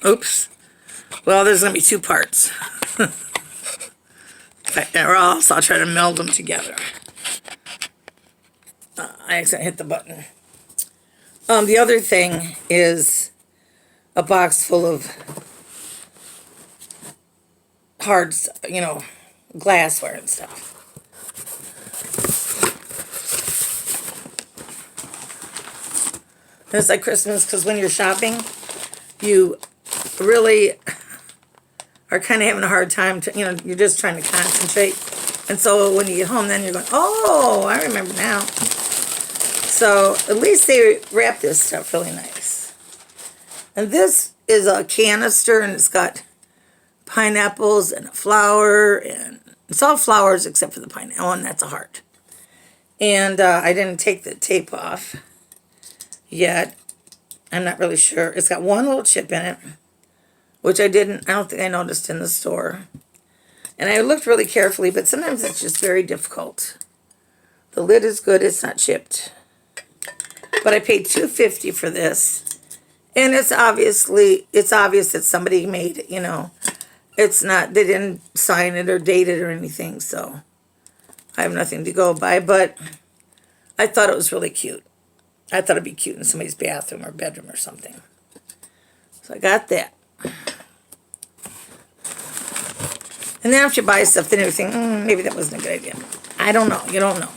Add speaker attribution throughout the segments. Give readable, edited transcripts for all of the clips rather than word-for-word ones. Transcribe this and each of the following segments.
Speaker 1: Oops. Well, there's going to be two parts. Or else I'll try to meld them together. I accidentally hit the button. The other thing is a box full of hard, glassware and stuff. And it's like Christmas because when you're shopping, you really are kind of having a hard time to, you're just trying to concentrate. And so when you get home, then you're going, oh, I remember now. So at least they wrap this stuff really nice. And this is a canister, and it's got pineapples and a flower, and it's all flowers except for the pineapple, and that's a heart. And I didn't take the tape off yet. I'm not really sure. It's got one little chip in it, which I don't think I noticed in the store. And I looked really carefully, but sometimes it's just very difficult. The lid is good, it's not chipped. But I paid $2.50 for this. And it's obvious that somebody made it, It's not, they didn't sign it or date it or anything, so I have nothing to go by, but I thought it was really cute. I thought it'd be cute in somebody's bathroom or bedroom or something. So I got that. And then after you buy stuff, then you think, maybe that wasn't a good idea. I don't know. You don't know.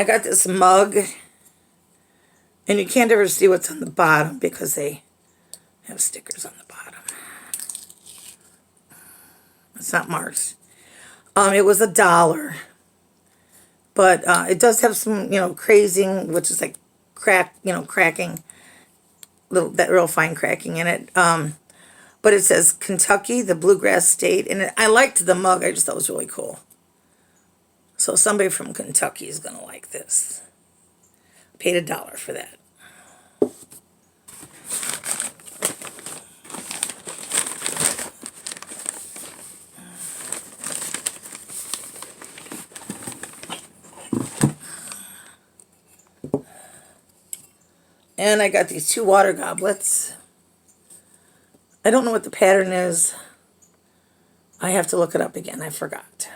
Speaker 1: I got this mug, and you can't ever see what's on the bottom because they have stickers on the bottom. It's not marked. It was $1, but it does have some, crazing, which is like cracking, that real fine cracking in it. But it says Kentucky, the bluegrass state, and I liked the mug. I just thought it was really cool. So somebody from Kentucky is going to like this. Paid $1 for that. And I got these 2 water goblets. I don't know what the pattern is. I have to look it up again. I forgot.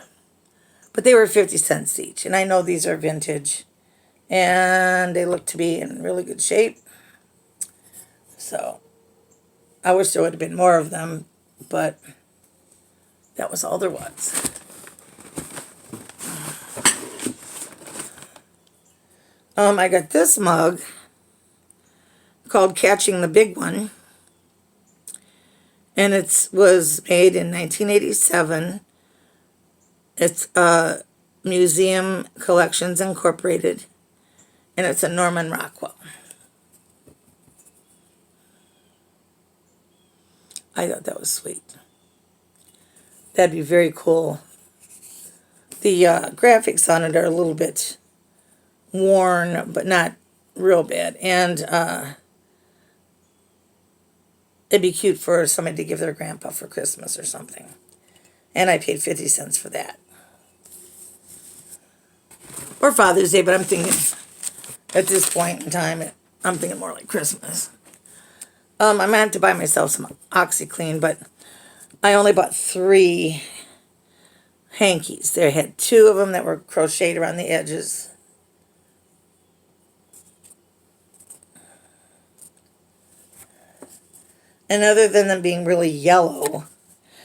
Speaker 1: But they were 50 cents each. And I know these are vintage. And they look to be in really good shape. So I wish there would have been more of them. But that was all there was. I got this mug called Catching the Big One. And it was made in 1987. It's Museum Collections Incorporated. And it's a Norman Rockwell. I thought that was sweet. That'd be very cool. The graphics on it are a little bit worn, but not real bad. And it'd be cute for somebody to give their grandpa for Christmas or something. And I paid 50 cents for that. Or Father's Day, but I'm thinking, at this point in time, I'm thinking more like Christmas. I might have to buy myself some OxyClean, but I only bought 3 hankies. There had 2 of them that were crocheted around the edges. And other than them being really yellow,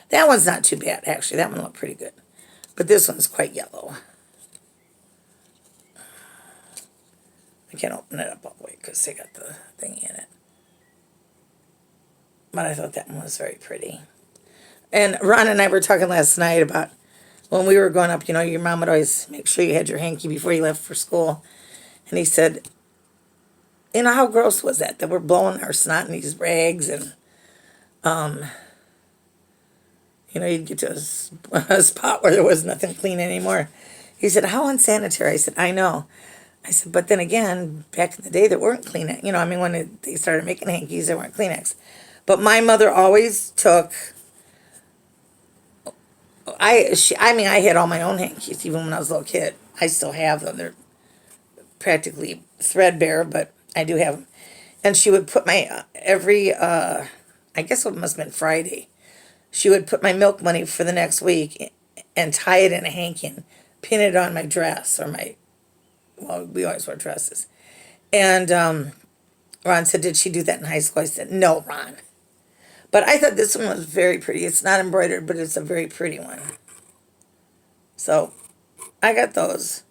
Speaker 1: that one's not too bad, actually. That one looked pretty good. But this one's quite yellow. I can't open it up all the way because they got the thing in it. But I thought that one was very pretty. And Ron and I were talking last night about when we were growing up, your mom would always make sure you had your hanky before you left for school. And he said, how gross was that? That we're blowing our snot in these rags and, you'd get to a spot where there was nothing clean anymore. He said, how unsanitary? I said, I know. I said, but then again, back in the day, there weren't Kleenex. When they started making hankies, there weren't Kleenex. But my mother always took. I mean, I had all my own hankies even when I was a little kid. I still have them. They're practically threadbare, but I do have them. And she would put my every. I guess it must have been Friday. She would put my milk money for the next week and tie it in a hanky and pin it on my dress or my. Well, we always wear dresses. And Ron said, "Did she do that in high school?" I said, "No, Ron." But I thought this one was very pretty. It's not embroidered, but it's a very pretty one. So I got those.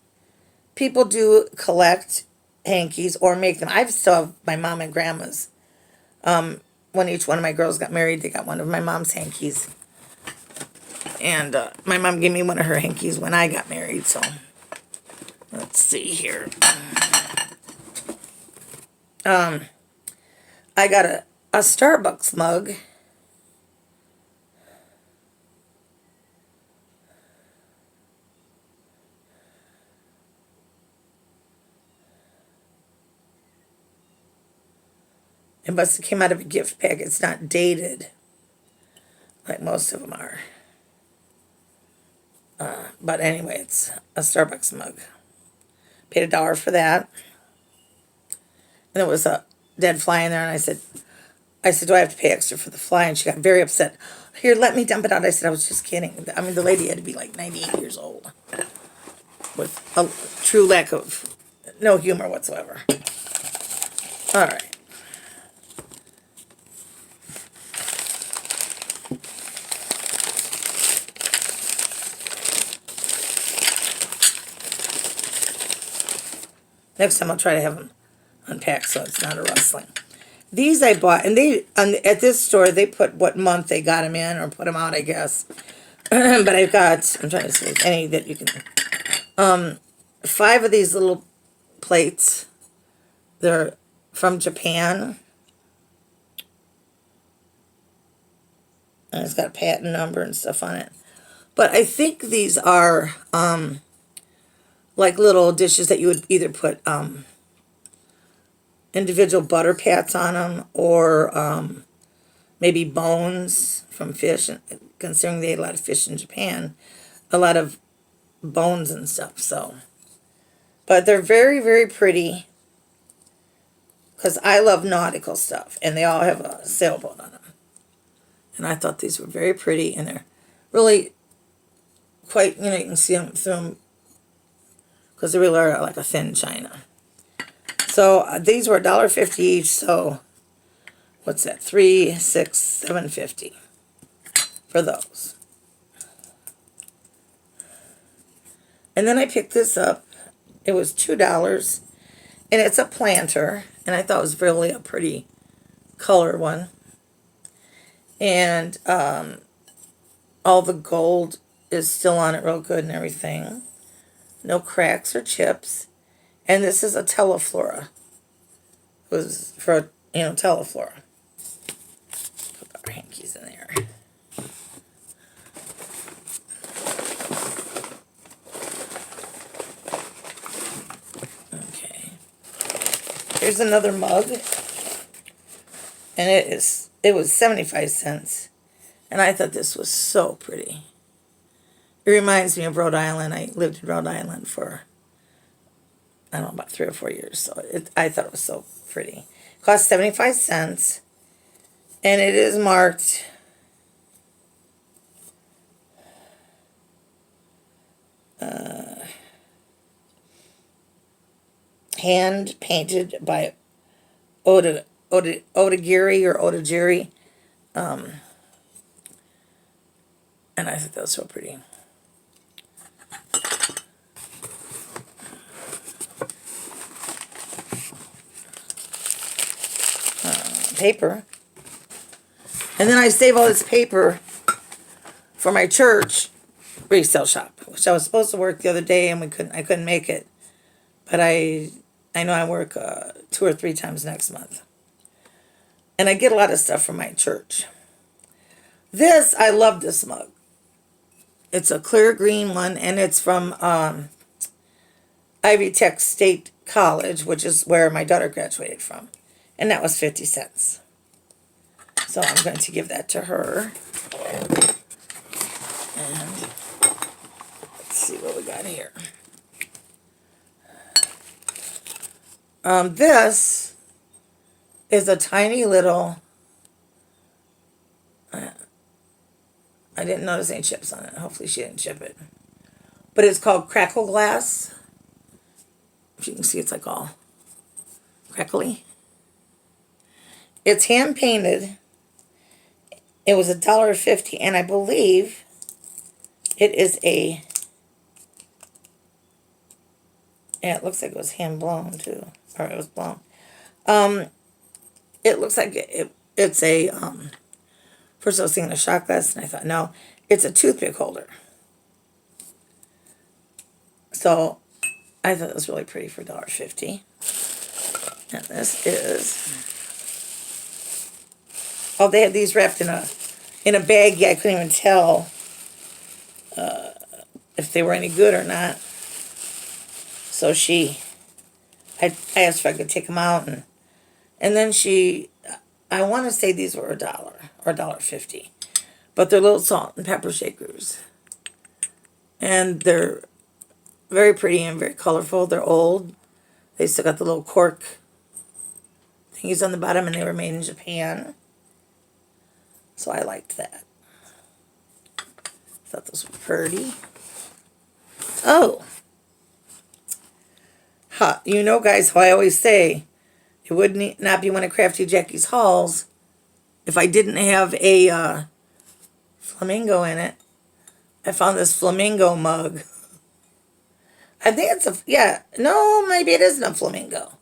Speaker 1: People do collect hankies or make them. I still have my mom and grandma's. When each one of my girls got married, they got one of my mom's hankies. And my mom gave me one of her hankies when I got married. So let's see here. I got a Starbucks mug. It must have came out of a gift pack. It's not dated like most of them are. But anyway, it's a Starbucks mug. Paid $1 for that. And there was a dead fly in there, and I said, do I have to pay extra for the fly? And she got very upset. Here, let me dump it out. I said, I was just kidding. I mean, the lady had to be like 98 years old with a true lack of no humor whatsoever. All right. Next time I'll try to have them unpacked so it's not a rustling. These I bought, and at this store, they put what month they got them in or put them out, I guess. But I'm trying to see any that you can. 5 of these little plates. They're from Japan. And it's got a patent number and stuff on it. But I think these are like little dishes that you would either put individual butter pats on them or maybe bones from fish. Considering they ate a lot of fish in Japan, a lot of bones and stuff. So, but they're very, very pretty because I love nautical stuff, and they all have a sailboat on them. And I thought these were very pretty, and they're really quite, you can see them through them because they really are like a thin china. So these were $1.50 each, so what's that? $3, $6, $7.50 for those. And then I picked this up. It was $2, and it's a planter, and I thought it was really a pretty color one. And all the gold is still on it real good and everything. No cracks or chips. And this is a Teleflora. It was for, Teleflora. Put our hankies in there. Okay. Here's another mug. And it was 75 cents. And I thought this was so pretty. It reminds me of Rhode Island. I lived in Rhode Island for, I don't know, about 3 or 4 years. So I thought it was so pretty. It cost 75 cents. And it is marked hand painted by Odagiri or Odagiri. And I think that was so pretty. Paper. And then I save all this paper for my church resale shop, which I was supposed to work the other day and I couldn't make it. But I know I work 2 or 3 times next month. And I get a lot of stuff from my church. I love this mug. It's a clear green one, and it's from Ivy Tech State College, which is where my daughter graduated from. And that was 50 cents. So I'm going to give that to her. And let's see what we got here. This is a tiny little, I didn't notice any chips on it. Hopefully she didn't chip it. But it's called Crackle Glass. If you can see, it's like all crackly. It's hand painted. It was $1.50, and I believe it is a, yeah, it looks like it was hand blown too, or it was blown. It looks like it's a, first I was thinking a shot glass, and I thought, no, it's a toothpick holder. So I thought it was really pretty for $1.50. And this is, oh, they had these wrapped in a bag. Yeah, I couldn't even tell if they were any good or not. So I asked if I could take them out, and then I want to say these were $1 or $1.50, but they're little salt and pepper shakers, and they're very pretty and very colorful. They're old. They still got the little cork thingies on the bottom, and they were made in Japan. So I liked that. Thought those were pretty. Oh. You know, guys, how I always say, it would not be one of Crafty Jackie's hauls if I didn't have a flamingo in it. I found this flamingo mug. I think it's no, maybe it isn't a flamingo.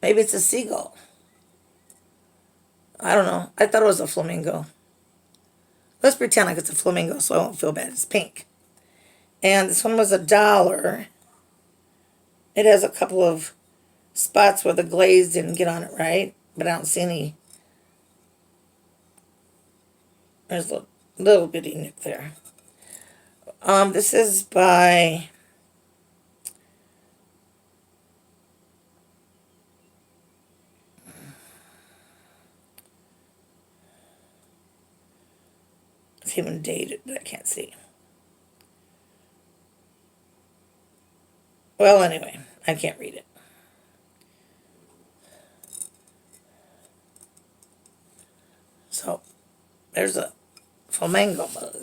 Speaker 1: Maybe it's a seagull. I don't know. I thought it was a flamingo. Let's pretend like it's a flamingo so I won't feel bad. It's pink. And this one was $1. It has a couple of spots where the glaze didn't get on it right, but I don't see any. There's a little bitty nick there. This is by it's even dated, but I can't see. Well, anyway, I can't read it. So, there's a flamingo mug.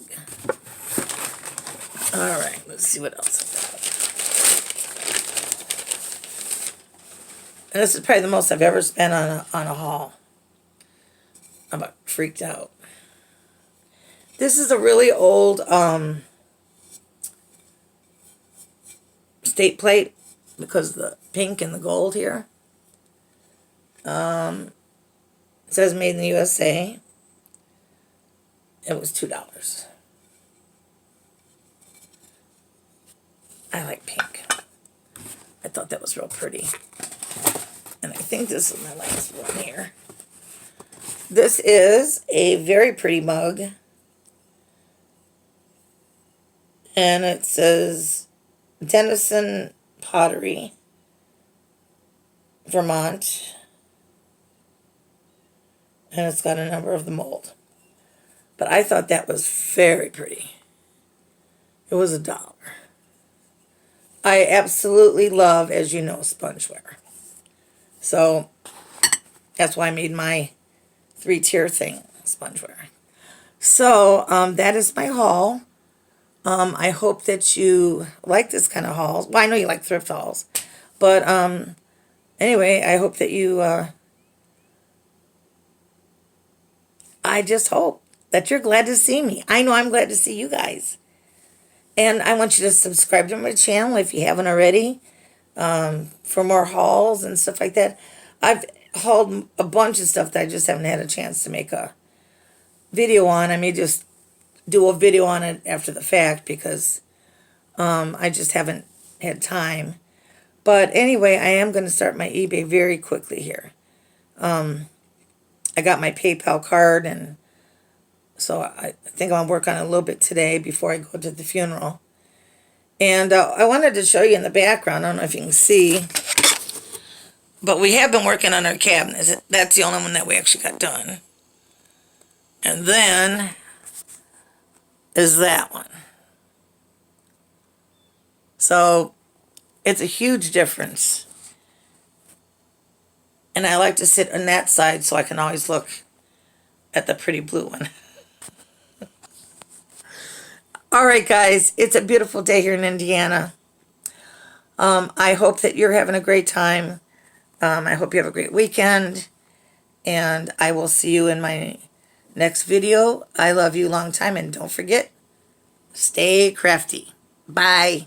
Speaker 1: Alright, let's see what else I got. And this is probably the most I've ever spent on a haul. I'm about freaked out. This is a really old state plate because of the pink and the gold here. It says made in the USA. It was $2. I like pink. I thought that was real pretty. And I think this is my last one here. This is a very pretty mug. And it says Denison Pottery, Vermont. And it's got a number of the mold. But I thought that was very pretty. It was $1. I absolutely love, as you know, spongeware. So that's why I made my 3-tier thing, spongeware. So that is my haul. I hope that you like this kind of hauls. Well, I know you like thrift hauls. But anyway, I hope that you... I just hope that you're glad to see me. I know I'm glad to see you guys. And I want you to subscribe to my channel if you haven't already. For more hauls and stuff like that. I've hauled a bunch of stuff that I just haven't had a chance to make a video on. I may just do a video on it after the fact because I just haven't had time. But anyway, I am going to start my eBay very quickly here. I got my PayPal card, and so I think I'm going to work on it a little bit today before I go to the funeral. And I wanted to show you in the background, I don't know if you can see, But we have been working on our cabinets. That's the only one that we actually got done. And then is that one. So it's a huge difference. And I like to sit on that side so I can always look at the pretty blue one. All right, guys, it's a beautiful day here in Indiana. I hope that you're having a great time. I hope you have a great weekend. And I will see you in my next video. I love you long time. And don't forget, stay crafty. Bye.